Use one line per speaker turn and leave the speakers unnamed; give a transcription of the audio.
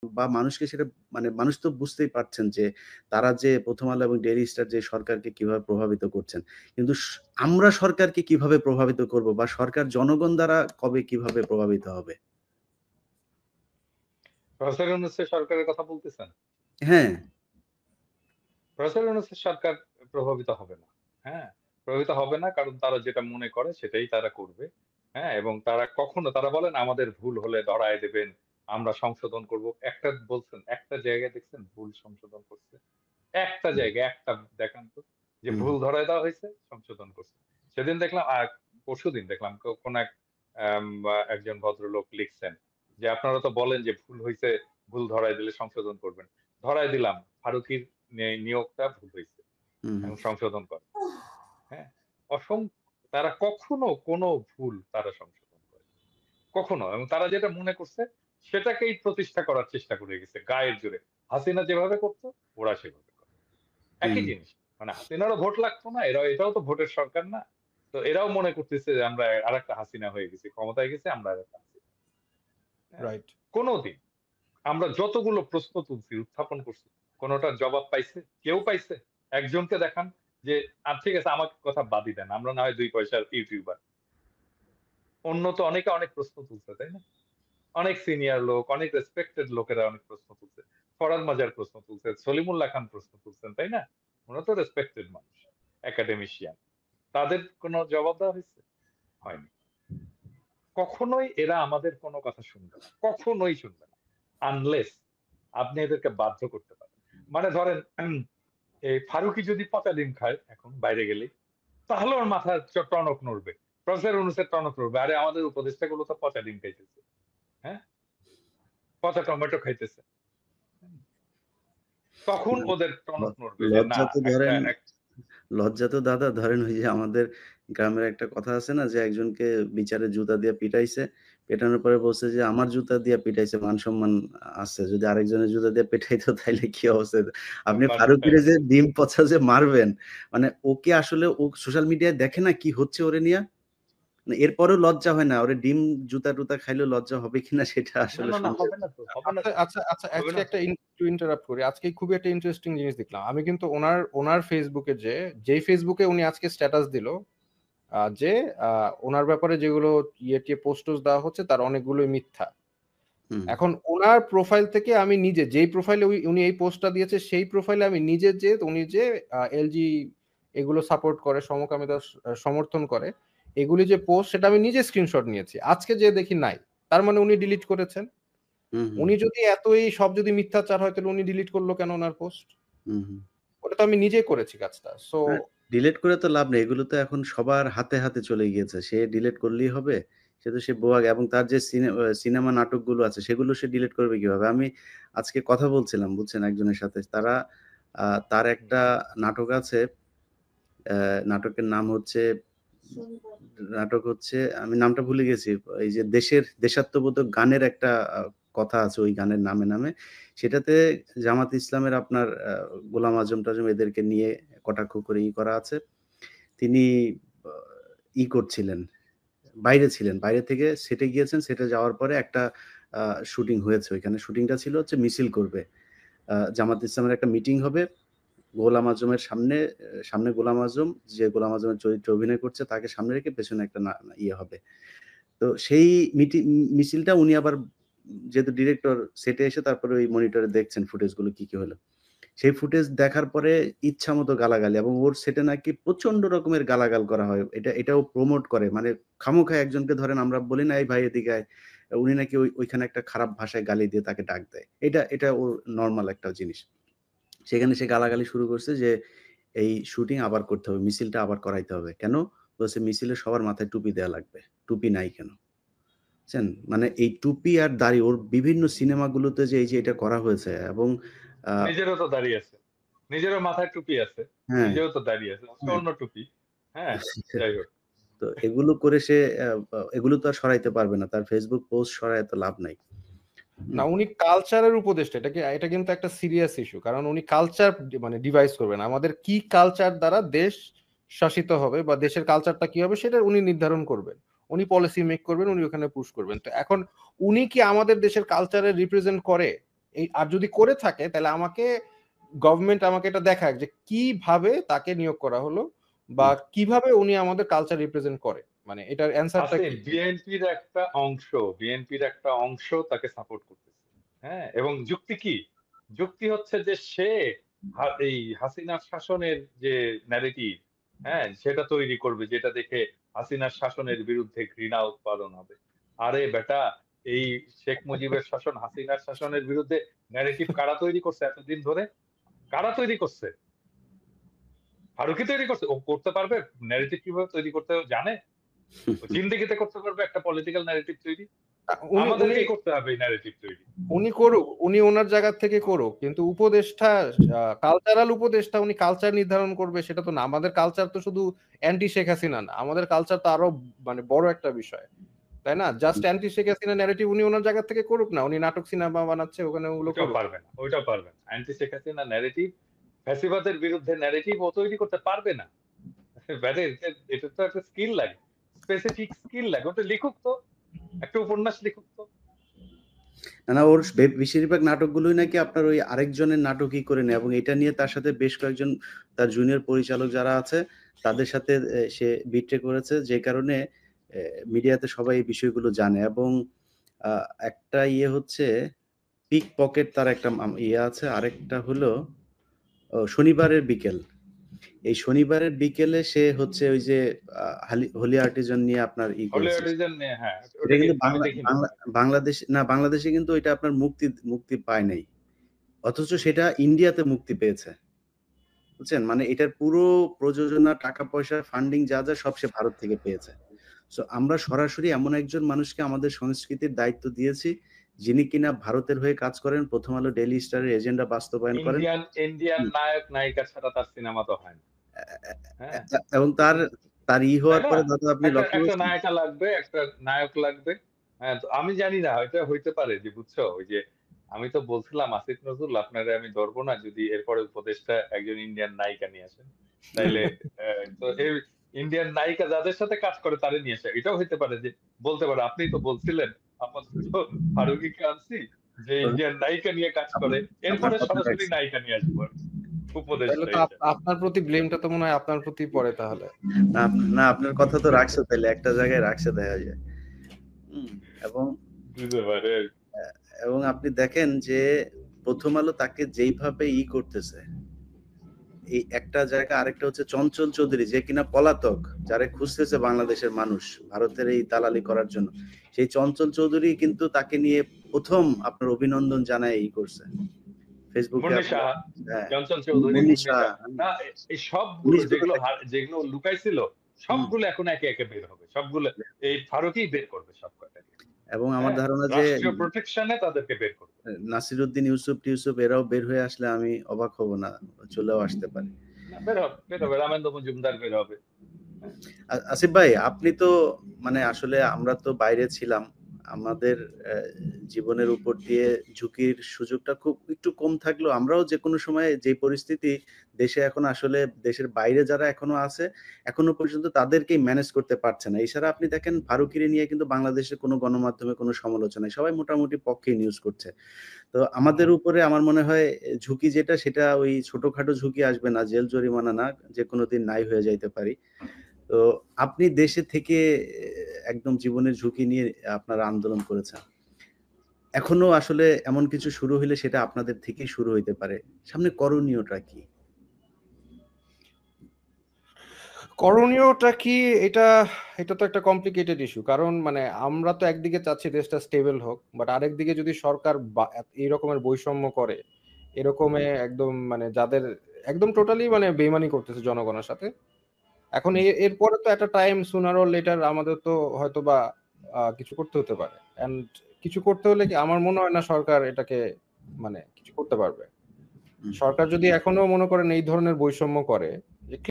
বা মানুষকে সেটা মানে মানুষ তো বুঝতেই পারছেন যে তারা যে 'প্রথম আলো' এবং 'ডেইলি স্টার' যে সরকারকে কিভাবে প্রভাবিত করছেন। কিন্তু আমরা সরকারকে কিভাবে প্রভাবিত করব বা সরকার জনগণ দ্বারা কবে কিভাবে প্রভাবিত হবে?
প্রফেসর ইউনূসের সরকারের কথা বলতেছেন?
হ্যাঁ,
প্রফেসর ইউনূসের সরকার প্রভাবিত হবে না। হ্যাঁ? প্রভাবিত হবে না কারণ তারা যেটা মনে করে সেটাই তারা করবে। হ্যাঁ? এবং তারা কখনো তারা বলেন আমাদের ভুল হলে ধরায় দেবেন, আমরা সংশোধন করব। একটা বলছেন, একটা জায়গায় দেখছেন ভুল সংশোধন করছে? একটা
হুম,
জায়গায় একটা দেখান তো যে
হুম,
ভুল ধরায় দেওয়া হয়েছে, সংশোধন করছে। সেদিন দেখলাম পরশুদিন দেখলাম কোন এক একজন ভদ্রলোক লিখছেন যে, "আপনারা তো বলেন যে ভুল হইছে, ভুল ধরায় দিলে সংশোধন করবেন। ধরায় দিলাম ফারুকীর নিয়োগটা ভুল হইছে
হুম, হুম,
এবং সংশোধন করেন।" হ্যাঁ? অসং তারা কখনো কোনো ভুল তারা সংশোধন করে। কখনো এবং তারা যেটা মনে করছে সেটাকেই প্রতিষ্ঠা করার চেষ্টা করে গেছে গায়ের জোরে। হাসিনা যেভাবে করত ওরা সেভাবে করে। একই
হুম,
জিনিস। মানে হাসিনারও ভোট লাগতো না। এটাও তো ভোটের সরকার না। তো এরাও মনে করতেছে যে আমরা আরেকটা হাসিনা হয়ে গেছি। ক্ষমতায় গেছি আমরা আরেকটা হাসিনা। হ্যাঁ?
রাইট।
কোনদিন আমরা যতগুলো প্রশ্ন তুলছি, উত্থাপন করছি, কোনটার জবাব পাইছে? কেউ পাইছে? একজনকে দেখান যে ঠিক আছে আমার কথা বাদই দেন। আমরা না হয় ২ পয়সার ইউটিউবার। অন্য তো অনেকে অনেক প্রশ্ন তুলছে, তাই না? অনেক সিনিয়র লোক, অনেক রেসপেক্টেড লোকেরা অনেক প্রশ্ন তুলছে। ফরহাদ মাজার প্রশ্ন তুলছে, সলিমুল্লাহ খান প্রশ্ন তুলছেন, তাই না? উনারা তো রেসপেক্টেড মানুষ, একাডেমিশিয়ান। তাদের কোন জবাব দেওয়া হইছে? হয়নি। কখনোই এরা আমাদের কোন কথা শুনবে না। কখনোই শুনবে না। আনলেস আপনি এদেরকে বাধ্য করতে পারেন। মানে ধরেন এই ফারুকী যদি পচা ডিম খায় এখন বাইরে গেলেই, তাহলে ওর মাথায় টনক নড়বে। প্রফেসর ইউনূসের টনক নড়বে। আরে আমাদের উপদেষ্টাগুলো তো পচা ডিম খাইতেছে। হ্যাঁ? পচা টমেটো খাইতেছে। তখন
না,
ওদের
ল
টনক নড়বে যে না
লজ্জা তো
একটা
ধরেন লজ্জা তো দাদা ধরেন ওই যে আমাদের গ্রামের একটা কথা আছে না যে একজনকে বিচারে জুতা দিয়ে পিটাইছে। পেটানোর পরে বলছে যে, "আমার জুতা দিয়ে পিটাইছে, মান-সম্মান আছে। যদি আরেকজনের জুতা দিয়ে পেটাইতো তাইলে কি অবস্থা হইতো?" আপনি ফারুকীরে যে ডিম পচা যে মারবেন, মানে ও কি আসলে ও সোশ্যাল মিডিয়ায় দেখে না কি হচ্ছে ওরে নিয়া? মানে এরপরেও লজ্জা হয় না। ওরে ডিম জুতা-টুতা খাইলেও লজ্জা হবে কিনা সেটা
না,
আসলে
না, না
শুনলে
হবে না তো, হবে না
আচ্ছা,
তো,
আচ্ছা, আচ্ছা,
হবে
আজকে
না তো।
একটা একটু ইন্টারাপ্ট করি। আজকে খুবই একটা ইন্টারেস্টিং জিনিস দেখলাম। আমি কিন্তু ওনার ফেসবুকে যেই ফেসবুকে উনি আজকে স্ট্যাটাস দিল, যে ওনার ব্যাপারে যেগুলো টিয়ে পোস্টস দেওয়া হচ্ছে তার অনেকগুলোই মিথ্যা।
হুম,
এখন ওনার প্রোফাইল থেকে আমি নিজে যেই প্রোফাইলে উনি এই পোস্টটা দিয়েছে সেই প্রোফাইলে আমি নিজে উনি যে এলজি এগুলো সাপোর্ট করে, সমকামিতা সমর্থন করে, এগুলি যে পোস্ট সেটা আমি নিজে স্ক্রিনশট নিয়েছি। আজকে যে দেখি নাই। তার মানে উনি ডিলিট করেছেন।
হুম, হুম,
উনি যদি এতই সব যদি মিথ্যাচার হয় তাহলে উনি ডিলিট করলো কেন ওনার পোস্ট?
হুম, হুম।
ওটা তো আমি নিজেই করেছি কাজটা। সো
না, ডিলিট করে তো লাভ নেই। এগুলো তো এখন সবার হাতে, হাতে চলে গিয়েছে। সে ডিলিট করলেই হবে। সে তো সে বোয়াক এবং তার যে সিনেমা নাটকগুলো আছে সেগুলো সে ডিলিট করবে কিভাবে? আমি আজকে কথা বলছিলাম বুঝছেন একজনের সাথে। তার
হুম,
একটা নাটক আছে। নাটকের নাম হচ্ছে নাটক হচ্ছে আমি নামটা ভুলে গেছি। এই যে দেশাত্মবোধক গানের একটা কথা আছে ওই গানের নামে। সেটাতে জামাত ইসলামের আপনার গোলাম আজম-টাজম এদেরকে নিয়ে কটাক্ষ করে করা আছে। তিনি আ করছিলেন, বাইরে ছিলেন। বাইরে থেকে সেটে গিয়েছেন। সেটে যাওয়ার পরে একটা আ শুটিং হয়েছে ওইখানে। শুটিংটা ছিল হচ্ছে মিছিল করবে। জামাত ইসলামের একটা মিটিং হবে। গোলাম আজমের সামনে গোলাম আজম, যে গোলাম আজমের চরিত্রে অভিনয় করছে তাকে সামনে রেখে পেছনে একটা হবে। তো সেই মিছিলটা উনি আবার যেহেতু ডিরেক্টর সেটে এসে তারপরে ওই মনিটরে দেখছেন ফুটেজগুলো কি হলো। সেই ফুটেজ দেখার পরে ইচ্ছামত গালাগালি এবং ওর সেটে নাকি প্রচন্ড রকমের গালাগাল করা হয়। এটাও প্রমোট করে। মানে খামোখায় একজনকে ধরেন আমরা বলি না, "এই ভাই এদিকে আয়।" উনি নাকি ওইখানে একটা খারাপ ভাষায় গালি দিয়ে তাকে ডাক দেয়। এটা ওর নরমাল একটা জিনিস। সেখানে সে গালাগালি শুরু করছে যে, "এই শুটিং আবার করতে হবে। মিছিলটা আবার করাইতে হবে।" কেন? বলছে, "মিছিলে সবার মাথায় টুপি দেয়া লাগবে। টুপি নাই কেন?" বুঝছেন? মানে এই টুপি আর দাড়ি ওর বিভিন্ন সিনেমাগুলোতে যে এই যে এটা করা হয়েছে এবং আ
নিজেরও তো দাড়ি আছে। নিজেরও মাথায় টুপি আছে।
হ্যাঁ,
নিজেও তো দাড়ি আছে।
হ্যাঁ।
স্বর্ণ টুপি। হ্যাঁ? যাই হোক।
তো এগুলো করে সে এগুলো তো আর সরাইতে পারবে না। তার Facebook পোস্ট সরায় তো লাভ নাই।
না,
হুম,
উনি কালচারের উপদেষ্টা। এটা কিন্তু একটা সিরিয়াস ইস্যু। কারণ উনি কালচার মানে ডিভাইস করবেন। আমাদের কি কালচার দ্বারা দেশ শাসিত হবে বা দেশের কালচারটা কি হবে সেটা উনি নির্ধারণ করবেন। উনি পলিসি মেক করবেন, উনি ওখানে পুশ করবেন। তো এখন উনি কি আমাদের দেশের কালচারের রিপ্রেজেন্ট করে? আর যদি করে থাকে তাহলে আমাকে গভর্নমেন্ট আমাকে এটা দেখাক যে কিভাবে তাকে নিয়োগ করা হলো বা কিভাবে উনি আমাদের কালচার রিপ্রেজেন্ট করে, মানে এটার অ্যানসারটা কি?
বিএনপির একটা অংশ তাকে সাপোর্ট করতেছে, হ্যাঁ, এবং যুক্তি কি? যুক্তি হচ্ছে যে সে এই হাসিনার শাসনের যে ন্যারেটিভ, হ্যাঁ, সেটা তৈরি করবে, যেটা দেখে হাসিনার শাসনের বিরুদ্ধে ঘৃণা উৎপাদন হবে। আরে বেটা, এই শেখ মুজিবের শাসন, হাসিনার শাসনের বিরুদ্ধে ন্যারেটিভ কারা তৈরি করছে এতদিন ধরে? কারা তৈরি করছে? ফারুকি তৈরি করছে? ও করতে পারবে ন্যারেটিভ কিভাবে তৈরি করতে জানে? ও জিন্দেগিতে করতে পারবে একটা পলিটিক্যাল ন্যারেটিভ তৈরি? আমাদেরকেই করতে হবে এই ন্যারেটিভ তৈরি।
উনি করুক, উনি ওনার জায়গা থেকে করুক, কিন্তু উপদেষ্টা, কালচারাল উপদেষ্টা, উনি কালচার নির্ধারণ করবে সেটা তো না। আমাদের কালচার তো শুধু অ্যান্টি শেখ হাসিনা না, আমাদের কালচার তো আরো মানে বড় একটা বিষয়, তাই না? Just anti Sheikh Hasina narrative উনি ওনার জায়গা থেকে করুক না, উনি নাটক সিনেমা বানাচ্ছে ওখানে, ওগুলো করুক।
ওইটাও পারবে না। অ্যান্টি শেখ হাসিনা ন্যারেটিভ, ফ্যাসিবাদের বিরুদ্ধে ন্যারেটিভ ও তৈরি করতে পারবে না। এটা তো একটা স্কিল লাগে, স্পেসিফিক স্কিল লাগে। ওটা লিখুক তো, একটা উপন্যাস লিখুক তো।
না, ওর বেশিরভাগ নাটকগুলোই নাকি আপনার ওই আরেকজনের নাটকই করে নেয়, এবং এটা নিয়ে তার সাথে বেশ কয়েকজন তার জুনিয়র পরিচালক যারা আছে তাদের সাথে সে বিট্রে করেছে, যে কারণে মিডিয়াতে সবাই এই বিষয়গুলো জানে। এবং একটা ইয়ে হচ্ছে পিক পকেট, তার একটা ইয়ে আছে। আরেকটা হলো শনিবারের বিকেল। এই শনিবারের বিকেলে সে হচ্ছে ওই যে হোলি আর্টিজান নিয়ে আপনার
হ্যাঁ,
এটা কিন্তু বাংলাদেশে কিন্তু এটা আপনার মুক্তি পায় নাই, অথচ সেটা ইন্ডিয়াতে মুক্তি পেয়েছে, বুঝছেন? মানে এটার পুরো প্রযোজনা, টাকা পয়সা, ফান্ডিং যা যা সব সে ভারত থেকে পেয়েছে। সো আমরা সরাসরি এমন একজন মানুষকে আমাদের সংস্কৃতির দায়িত্ব দিয়েছি, যিনি কিনা ভারতের হয়ে কাজ করেন, প্রথম আলো, ডেইলি স্টারের এজেন্ডা বাস্তবায়ন করেন।
ইন্ডিয়ান নায়ক নায়িকা ছাড়া তার সিনেমা তো হয় না,
এবং তার হওয়ার পরে দাদা আপনি
একটা নায়িকা লাগবে, একটা নায়ক লাগবে। হ্যাঁ, আমি জানি না, এটা হইতে পারে যে, বুঝছো, ওই যে আমি তো বলছিলাম আসিফ নজরুল, আপনারা আমি ধরবো না যদি এরপরে উপদেশটা একজন ইন্ডিয়ান নায়িকা নিয়ে আসেন, তাইলে তো এই ইন্ডিয়ান নায়িকা যাদের সাথে কাজ করে তারে নিয়ে আসে। এটাও হইতে পারে যে, বলতে পারে আপনি তো বলছিলেন আপাতত ফারুকিকে আনছি যে ইন্ডিয়ান নায়িকা নিয়ে কাজ করে, এরপরে সরাসরি নায়িকা নিয়ে আসবো।
আপনার প্রতি ব্লেমটা তো মনে হয় আপনার প্রতি পড়ে তাহলে।
না, আপনার কথা তো রাখছে, তাহলে একটা জায়গায় রাখছে দেখা যায়। এবং আপনি দেখেন যে প্রথম আলো তাকে যেইভাবে করতেছে, এই একটা জায়গা। আরেকটা হচ্ছে চঞ্চল চৌধুরী, যে কিনা পলাতক, যারে খুঁজতেছে বাংলাদেশের মানুষ ভারতের এই দালালি করার জন্য। সেই চঞ্চল চৌধুরী কিন্তু তাকে নিয়ে প্রথম আপনার অভিনন্দন জানায় করছে ফেসবুকে।
এই সবগুলো যেগুলো লুকাইছিল সবগুলো এখন একে একে বের হবে, সবগুলো এই ফারুকই বের করবে সব কটা।
এবং আমার ধারণা যে
প্রোটেকশনে তাদেরকে বের করবে।
নাসিরউদ্দিন ইউসুফ এরাও বের হয়ে আসলে আমি অবাক হব না, চলেও আসতে পারে।
বের হবে রামেন্দ্র মজুমদার বের হবে।
আসিফ ভাই, আপনি তো মানে আসলে আমরা তো বাইরে ছিলাম, আমাদের জীবনের উপর দিয়ে ঝুঁকির সুযোগটা খুব একটু কম থাকলেও আমরাও যে কোনো সময় যে পরিস্থিতি দেশে এখন, আসলে দেশের বাইরে যারা এখনো আছে এখনো পর্যন্ত তাদেরকেই ম্যানেজ করতে পারছে না। এছাড়া আপনি দেখেন ফারুকিরে নিয়ে কিন্তু বাংলাদেশের কোনো গণমাধ্যমে কোনো সমালোচনা, সবাই মোটামুটি পক্ষে নিউজ করছে। তো আমাদের উপরে আমার মনে হয় ঝুঁকি যেটা, সেটা ওই ছোটখাটো ঝুঁকি আসবে না, জেল জরিমানা না, যে কোনো দিন নাই হয়ে যাইতে পারি। তো আপনি দেশে থেকে একদম জীবনের ঝুঁকি নিয়ে আপনারা আন্দোলন করেছেন, এখনো আসলে এমন কিছু শুরু হইলে সেটা আপনাদের থেকেই শুরু হইতে পারে, সামনে করণীয়টা কি?
করণীয়টা কি, এটা তো একটা কমপ্লিকেটেড ইস্যু। কারণ মানে আমরা তো একদিকে চাচ্ছি দেশটা স্টেবল হোক, বাট আরেকদিকে যদি সরকার এই রকমের বৈষম্য করে, এরকমে একদম মানে যাদের একদম টোটালি মানে বেইমানি করতেছে জনগণের সাথে, এখন এরপরে তো একটা টাইম সুনার অর লেটার আমাদের তো হয়তো বা কিছু করতে হতে পারে। এন্ড কিছু করতে হলে কি আমার মনে হয় না সরকার এটাকে মানে কিছু করতে পারবে। সরকার যদি এখনো মনে করেন এই ধরনের বৈষম্য করে,